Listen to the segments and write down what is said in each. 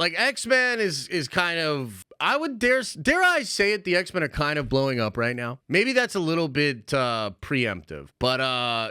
like X-Men is kind of, I would dare I say it, the X-Men are kind of blowing up right now. Maybe that's a little bit preemptive, but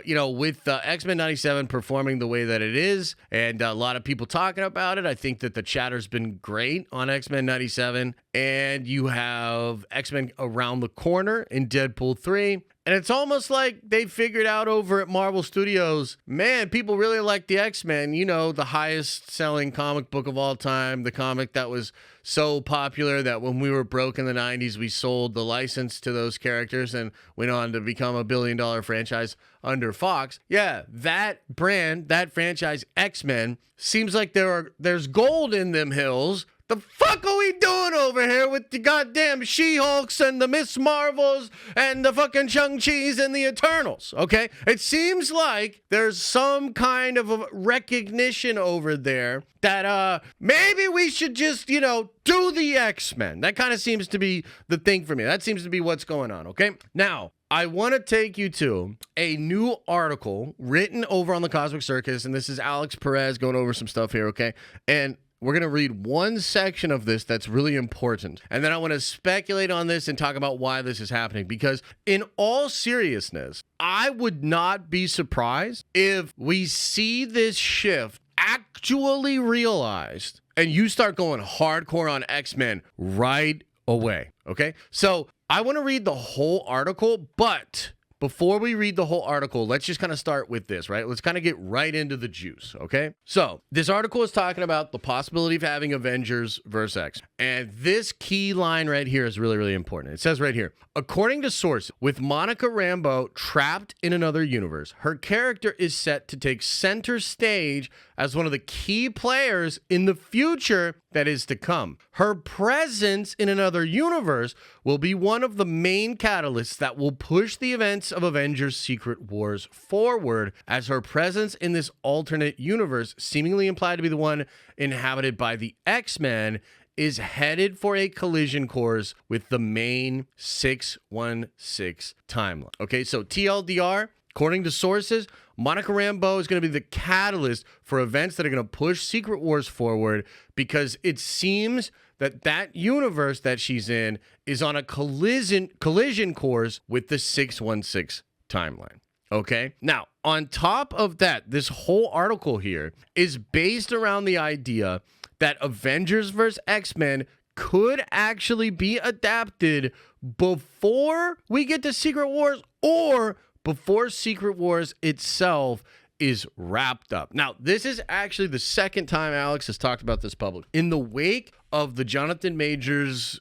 with X-Men 97 performing the way that it is, and a lot of people talking about it, I think that the chatter's been great on X-Men 97, and you have X-Men around the corner in Deadpool 3. And it's almost like they figured out over at Marvel Studios, man, people really like the X-Men, the highest selling comic book of all time, the comic that was so popular that when we were broke in the 90s, we sold the license to those characters and went on to become a billion-dollar franchise under Fox. Yeah, that brand, that franchise, X-Men, seems like there's gold in them hills. The fuck are we doing over here with the goddamn She-Hulks and the Miss Marvels and the fucking Shang-Chi's and the Eternals, okay? It seems like there's some kind of a recognition over there that maybe we should just, do the X-Men. That kind of seems to be the thing for me. That seems to be what's going on, okay? Now, I want to take you to a new article written over on the Cosmic Circus, and this is Alex Perez going over some stuff here, okay? And we're going to read one section of this that's really important. And then I want to speculate on this and talk about why this is happening. Because in all seriousness, I would not be surprised if we see this shift actually realized and you start going hardcore on X-Men right away. Okay? So I want to read the whole article, but before we read the whole article, let's just kind of start with this, right? Let's kind of get right into the juice, okay? So this article is talking about the possibility of having Avengers versus X. And this key line right here is really, really important. It says right here, according to sources, with Monica Rambeau trapped in another universe, her character is set to take center stage as one of the key players in the future that is to come. Her presence in another universe will be one of the main catalysts that will push the events of Avengers Secret Wars forward, as her presence in this alternate universe, seemingly implied to be the one inhabited by the X-Men, is headed for a collision course with the main 616 timeline. Okay, so TLDR, according to sources, Monica Rambeau is going to be the catalyst for events that are going to push Secret Wars forward, because it seems that universe that she's in is on a collision course with the 616 timeline. Okay? Now, on top of that, this whole article here is based around the idea that Avengers vs. X-Men could actually be adapted before we get to Secret Wars, or before Secret Wars itself is wrapped up. Now, this is actually the second time Alex has talked about this publicly. In the wake of the Jonathan Majors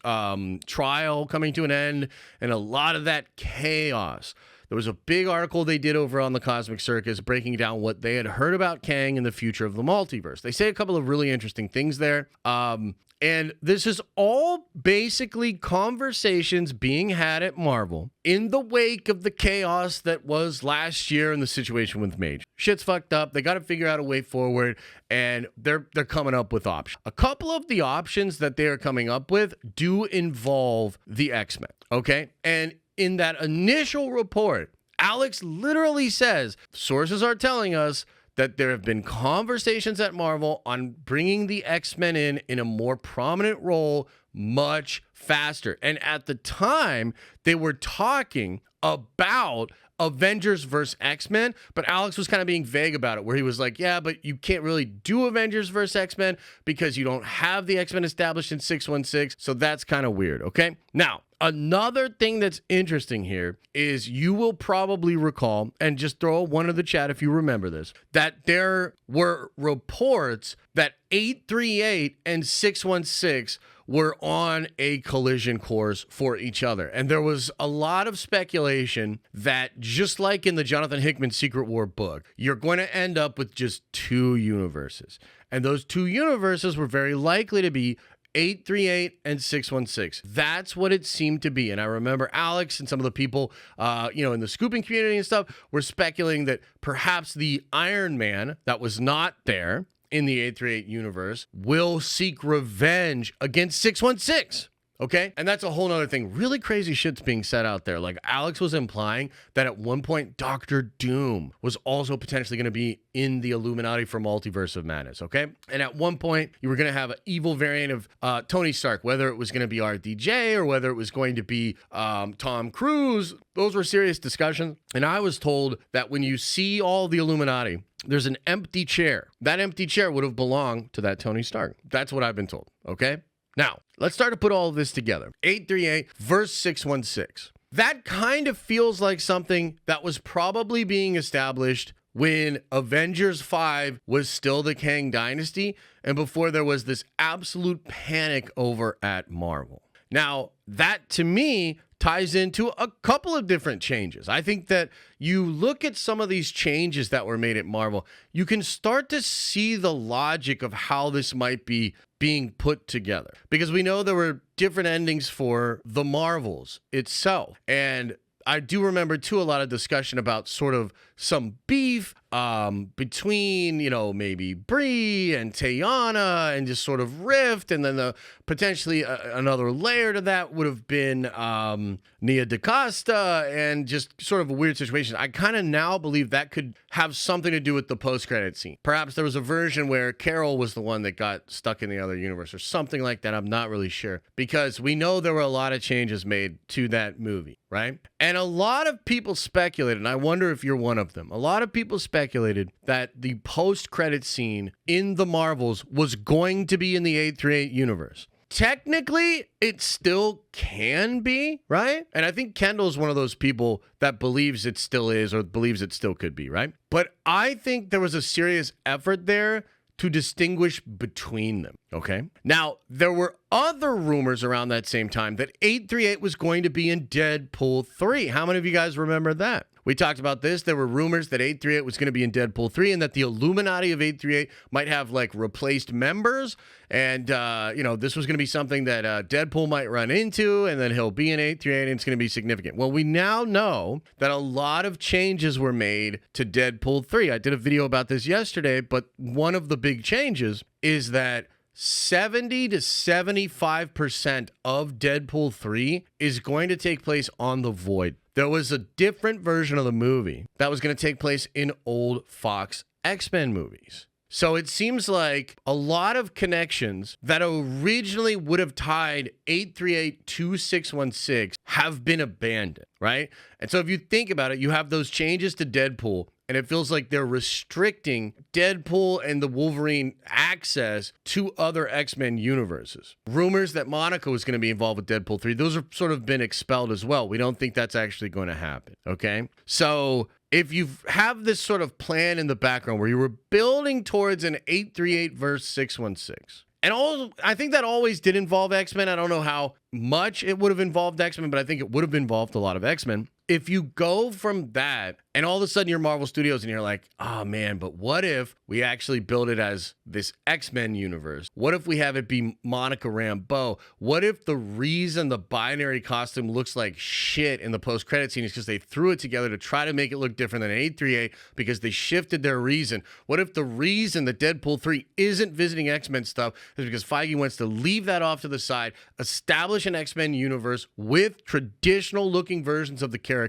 trial coming to an end and a lot of that chaos, there was a big article they did over on the Cosmic Circus breaking down what they had heard about Kang and the future of the multiverse. They say a couple of really interesting things there. And this is all basically conversations being had at Marvel in the wake of the chaos that was last year in the situation with Mage. Shit's fucked up. They got to figure out a way forward, and they're coming up with options. A couple of the options that they are coming up with do involve the X-Men, okay? And in that initial report, Alex literally says, sources are telling us that there have been conversations at Marvel on bringing the X-Men in a more prominent role much faster. And at the time, they were talking about Avengers versus X-Men, but Alex was kind of being vague about it, where he was like, yeah, but you can't really do Avengers versus X-Men because you don't have the X-Men established in 616, so that's kind of weird, okay? Now, another thing that's interesting here is you will probably recall, and just throw one in the chat if you remember this, that there were reports that 838 and 616 were on a collision course for each other. And there was a lot of speculation that, just like in the Jonathan Hickman Secret War book, you're going to end up with just two universes. And those two universes were very likely to be 838 and 616. That's what it seemed to be. And I remember Alex and some of the people, in the scooping community and stuff were speculating that perhaps the Iron Man that was not there in the 838 universe will seek revenge against 616. Okay. And that's a whole nother thing. Really crazy shit's being said out there. Like Alex was implying that at one point, Doctor Doom was also potentially going to be in the Illuminati for Multiverse of Madness. Okay. And at one point, you were going to have an evil variant of Tony Stark, whether it was going to be RDJ or whether it was going to be Tom Cruise. Those were serious discussions. And I was told that when you see all the Illuminati, there's an empty chair. That empty chair would have belonged to that Tony Stark. That's what I've been told. Okay. Now, let's start to put all of this together. 838 verse 616. That kind of feels like something that was probably being established when Avengers 5 was still the Kang Dynasty and before there was this absolute panic over at Marvel. Now, that to me ties into a couple of different changes. I think that you look at some of these changes that were made at Marvel, you can start to see the logic of how this might be being put together. Because we know there were different endings for the Marvels itself. And I do remember, too, a lot of discussion about sort of some beef between, you know, maybe Brie and Teyana and just sort of rift. And then potentially another layer to that would have been Nia DaCosta and just sort of a weird situation. I kind of now believe that could have something to do with the post-credit scene. Perhaps there was a version where Carol was the one that got stuck in the other universe or something like that. I'm not really sure because we know there were a lot of changes made to that movie, right? And a lot of people speculated, and I wonder if you're one of them. A lot of people speculated that the post-credit scene in the Marvels was going to be in the 838 universe. Technically, it still can be, right? And I think Kendall's one of those people that believes it still is or believes it still could be, right? But I think there was a serious effort there to distinguish between them, okay? Now, there were other rumors around that same time that 838 was going to be in Deadpool 3. How many of you guys remember that? We talked about this. There were rumors that 838 was going to be in Deadpool 3 and that the Illuminati of 838 might have like replaced members. And, you know, this was going to be something that Deadpool might run into and then he'll be in 838 and it's going to be significant. Well, we now know that a lot of changes were made to Deadpool 3. I did a video about this yesterday, but one of the big changes is that 70 to 75% of Deadpool 3 is going to take place on the Void. There was a different version of the movie that was going to take place in old Fox X-Men movies. So it seems like a lot of connections that originally would have tied 838 to 616 have been abandoned, right? And so if you think about it, you have those changes to Deadpool, and it feels like they're restricting Deadpool and the Wolverine access to other X-Men universes. Rumors that Monica was going to be involved with Deadpool 3, those have sort of been expelled as well. We don't think that's actually going to happen, okay? So if you have this sort of plan in the background where you were building towards an 838 verse 616, and I think that always did involve X-Men. I don't know how much it would have involved X-Men, but I think it would have involved a lot of X-Men. If you go from that and all of a sudden you're Marvel Studios and you're like, oh man, but what if we actually build it as this X-Men universe? What if we have it be Monica Rambeau? What if the reason the binary costume looks like shit in the post-credit scene is because they threw it together to try to make it look different than 838 because they shifted their reason? What if the reason that Deadpool 3 isn't visiting X-Men stuff is because Feige wants to leave that off to the side, establish an X-Men universe with traditional looking versions of the characters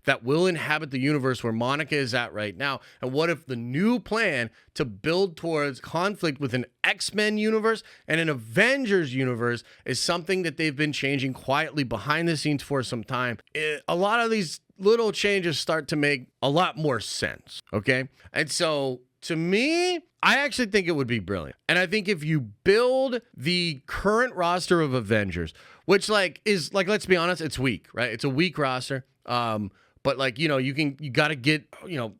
that will inhabit the universe where Monica is at right now? And what if the new plan to build towards conflict with an X-Men universe and an Avengers universe is something that they've been changing quietly behind the scenes for some time? A lot of these little changes start to make a lot more sense, okay? And so to me, I actually think it would be brilliant. And I think if you build the current roster of Avengers, which is let's be honest, it's weak, right? It's a weak roster. But you got to get,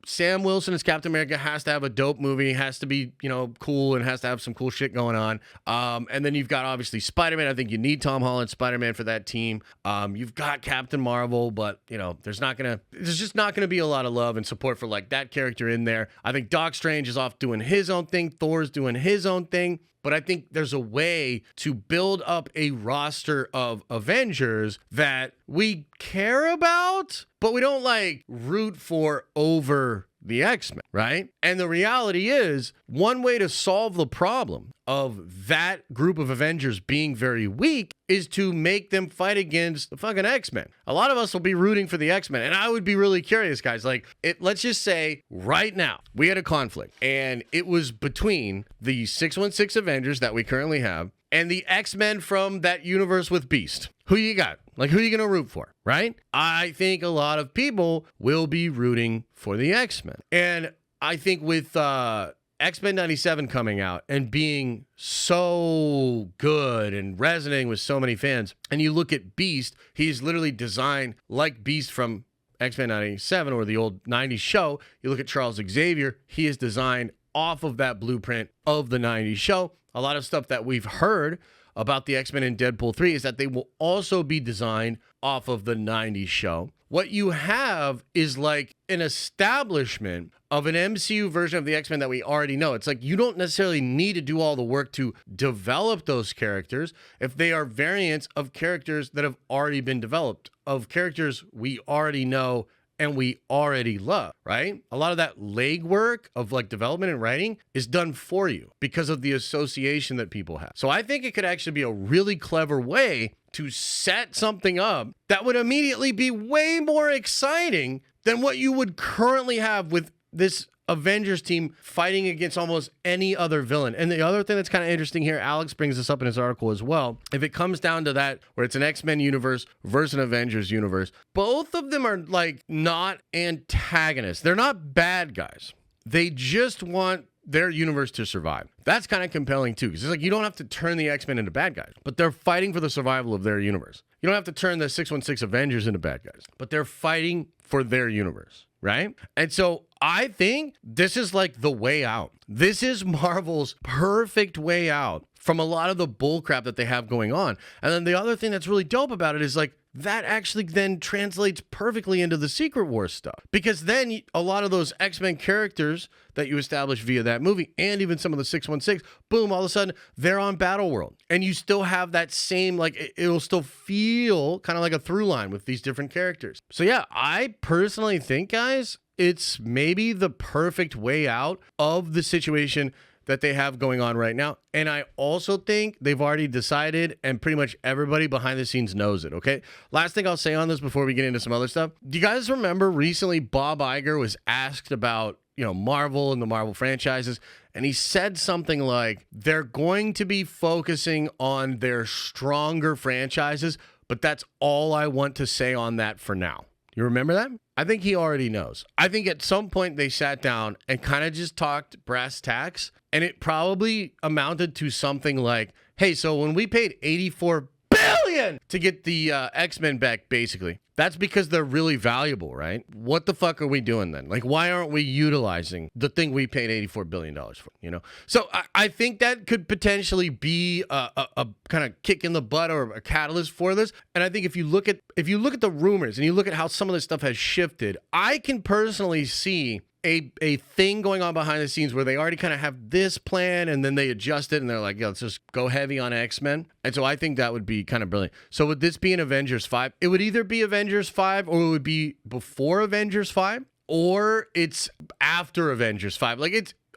Sam Wilson as Captain America has to have a dope movie, has to be, cool, and has to have some cool shit going on. And then you've got obviously Spider-Man. I think you need Tom Holland, Spider-Man for that team. You've got Captain Marvel, but there's just not gonna be a lot of love and support for that character in there. I think Doc Strange is off doing his own thing. Thor's doing his own thing. But I think there's a way to build up a roster of Avengers that we care about, but we don't root for over, the X-Men, right? And the reality is, one way to solve the problem of that group of Avengers being very weak is to make them fight against the fucking X-Men. A lot of us will be rooting for the X-Men, and I would be really curious, guys. Like, let's just say right now we had a conflict, and it was between the 616 Avengers that we currently have and the X-Men from that universe with Beast. Who you got? Like, who are you going to root for, right? I think a lot of people will be rooting for the X-Men. And I think with X-Men 97 coming out and being so good and resonating with so many fans, and you look at Beast, he's literally designed like Beast from X-Men 97 or the old 90s show. You look at Charles Xavier, he is designed off of that blueprint of the 90s show. A lot of stuff that we've heard about the X-Men in Deadpool 3 is that they will also be designed off of the 90s show. What you have is like an establishment of an MCU version of the X-Men that we already know. It's like you don't necessarily need to do all the work to develop those characters if they are variants of characters that have already been developed, of characters we already know and we already love, right? A lot of that legwork of like development and writing is done for you because of the association that people have. So I think it could actually be a really clever way to set something up that would immediately be way more exciting than what you would currently have with this Avengers team fighting against almost any other villain. And the other thing that's kind of interesting here, Alex brings this up in his article as well. If it comes down to that, where it's an X-Men universe versus an Avengers universe, both of them are like not antagonists. They're not bad guys. They just want their universe to survive. That's kind of compelling too, because it's like you don't have to turn the X-Men into bad guys, but they're fighting for the survival of their universe. You don't have to turn the 616 Avengers into bad guys, but they're fighting for their universe, right? And so I think this is like the way out. This is Marvel's perfect way out from a lot of the bullcrap that they have going on. And then the other thing that's really dope about it is like that actually then translates perfectly into the Secret Wars stuff. Because then a lot of those X-Men characters that you establish via that movie and even some of the 616, boom, all of a sudden they're on Battleworld. And you still have that same, like, it'll still feel kind of like a through line with these different characters. So yeah, I personally think, guys, it's maybe the perfect way out of the situation that they have going on right now. And I also think they've already decided, and pretty much everybody behind the scenes knows it, okay? Last thing I'll say on this before we get into some other stuff. Do you guys remember recently Bob Iger was asked about, Marvel and the Marvel franchises, and he said something like, they're going to be focusing on their stronger franchises, but that's all I want to say on that for now. You remember that? I think he already knows. I think at some point they sat down and kind of just talked brass tacks, and it probably amounted to something like, hey, so when we paid $84 billion to get the X-Men back, basically, that's because they're really valuable, right? What the fuck are we doing then? Like, why aren't we utilizing the thing we paid $84 billion for, So I think that could potentially be a kind of kick in the butt or a catalyst for this. And I think if you look at the rumors and you look at how some of this stuff has shifted, I can personally see a thing going on behind the scenes where they already kind of have this plan and then they adjust it and they're like, yeah, let's just go heavy on X-Men. And so I think that would be kind of brilliant. So would this be an Avengers 5? It would either be Avengers 5 or it would be before Avengers 5 or it's after Avengers 5.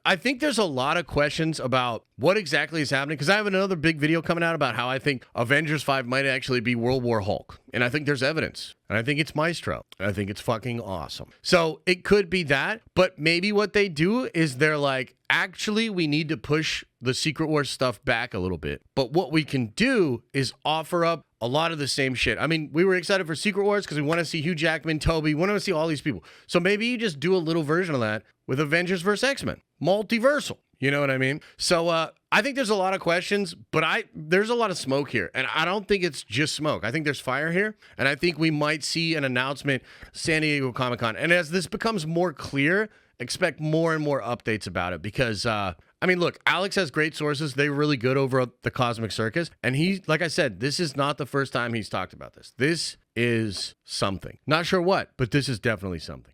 I think there's a lot of questions about what exactly is happening, because I have another big video coming out about how I think Avengers 5 might actually be World War Hulk. And I think there's evidence. And I think it's Maestro. And I think it's fucking awesome. So it could be that, but maybe what they do is they're like, actually, we need to push the Secret Wars stuff back a little bit. But what we can do is offer up a lot of the same shit. I mean, we were excited for Secret Wars because we want to see Hugh Jackman, Toby, we want to see all these people. So maybe you just do a little version of that with Avengers vs. X-Men. Multiversal. You know what I mean? So I think there's a lot of questions, but there's a lot of smoke here. And I don't think it's just smoke. I think there's fire here. And I think we might see an announcement San Diego Comic-Con. And as this becomes more clear, expect more and more updates about it. Because, look, Alex has great sources. They're really good over at the Cosmic Circus. And he, like I said, this is not the first time he's talked about this. This is something. Not sure what, but this is definitely something.